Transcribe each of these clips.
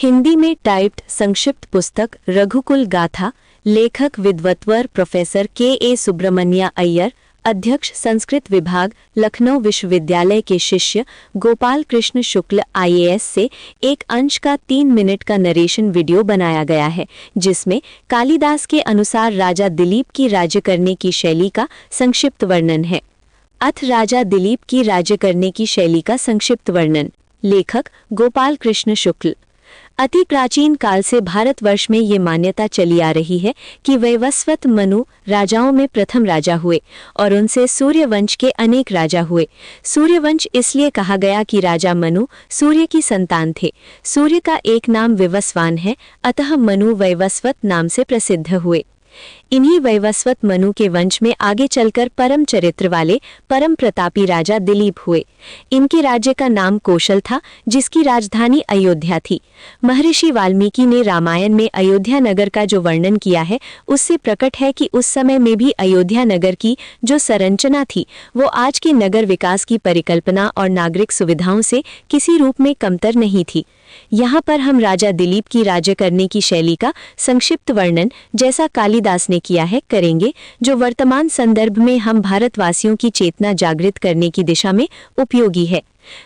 हिंदी में टाइप्ड संक्षिप्त पुस्तक रघुकुल गाथा, लेखक विद्वत्वर प्रोफेसर के सुब्रमण्य अय्यर, अध्यक्ष संस्कृत विभाग, लखनऊ विश्वविद्यालय के शिष्य गोपाल कृष्ण शुक्ल IAS से एक अंश का 3 मिनट का नरेशन वीडियो बनाया गया है, जिसमें कालिदास के अनुसार राजा दिलीप की राज्य करने की शैली का संक्षिप्त वर्णन है। अथ राजा दिलीप की राज्य करने की शैली का संक्षिप्त वर्णन। लेखक गोपाल कृष्ण शुक्ल। अति प्राचीन काल से भारतवर्ष में ये मान्यता चली आ रही है कि वैवस्वत मनु राजाओं में प्रथम राजा हुए और उनसे सूर्यवंश के अनेक राजा हुए। सूर्यवंश इसलिए कहा गया कि राजा मनु सूर्य की संतान थे। सूर्य का एक नाम विवस्वान है, अतः मनु वैवस्वत नाम से प्रसिद्ध हुए। इन्हीं वैवस्वत मनु के वंश में आगे चलकर परम चरित्र वाले परम प्रतापी राजा दिलीप हुए। इनके राज्य का नाम कौशल था, जिसकी राजधानी अयोध्या थी। महर्षि वाल्मीकि ने रामायण में अयोध्या नगर का जो वर्णन किया है, उससे प्रकट है कि उस समय में भी अयोध्या नगर की जो संरचना थी, वो आज के नगर विकास की परिकल्पना और नागरिक सुविधाओं से किसी रूप में कमतर नहीं थी। यहाँ पर हम राजा दिलीप की राज्य करने की शैली का संक्षिप्त वर्णन, जैसा कालिदास ने किया है, करेंगे, जो वर्तमान संदर्भ में हम भारतवासियों की चेतना जागृत करने की दिशा में उपयोगी है।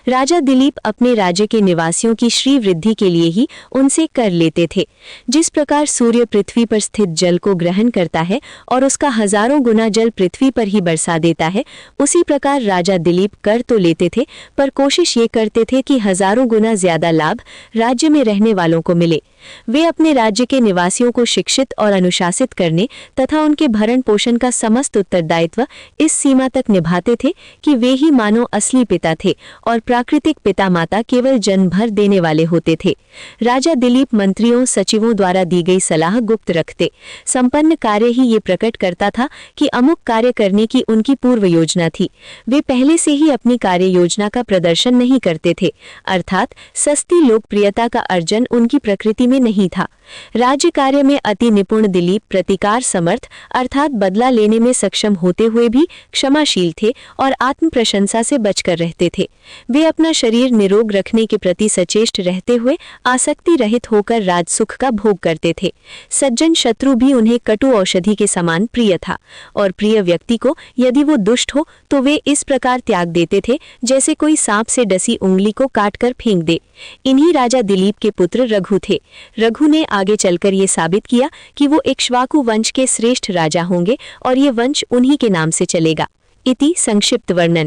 राजा दिलीप अपने राज्य के निवासियों की श्री वृद्धि के लिए ही उनसे कर लेते थे। जिस प्रकार सूर्य पृथ्वी पर स्थित जल को ग्रहण करता है और उसका हजारों गुना जल पृथ्वी पर ही बरसा देता है, उसी प्रकार राजा दिलीप कर तो लेते थे, पर कोशिश ये करते थे कि हजारों गुना ज्यादा लाभ राज्य में रहने वालों को मिले। वे अपने राज्य के निवासियों को शिक्षित और अनुशासित करने तथा उनके भरण पोषण का समस्त उत्तरदायित्व इस सीमा तक निभाते थे कि वे ही मानो असली पिता थे और प्राकृतिक पिता माता केवल जन्म भर देने वाले होते थे। राजा दिलीप मंत्रियों सचिवों द्वारा दी गई सलाह गुप्त रखते। संपन्न कार्य ही ये प्रकट करता था कि अमुक कार्य करने की उनकी पूर्व योजना थी। वे पहले से ही अपनी कार्य योजना का प्रदर्शन नहीं करते थे, अर्थात सस्ती लोकप्रियता का अर्जन उनकी प्रकृति में नहीं था। राज्य कार्य में अति निपुण दिलीप प्रतिकार समर्थ अर्थात बदला लेने में सक्षम होते हुए भी क्षमाशील थे और आत्म प्रशंसा से बचकर रहते थे। वे अपना शरीर निरोग रखने के प्रति सचेष्ट रहते हुए आसक्ति रहित होकर राजसुख का भोग करते थे। सज्जन शत्रु भी उन्हें कटु औषधि के समान प्रिय था और प्रिय व्यक्ति को यदि वो दुष्ट हो तो वे इस प्रकार त्याग देते थे जैसे कोई सांप से डसी उंगली को काटकर फेंक दे। इन्हीं राजा दिलीप के पुत्र रघु थे। रघु ने आगे चलकर ये साबित किया कि वो इक्ष्वाकु वंश के श्रेष्ठ राजा होंगे और ये वंश उन्हीं के नाम से चलेगा। इति संक्षिप्त वर्णन।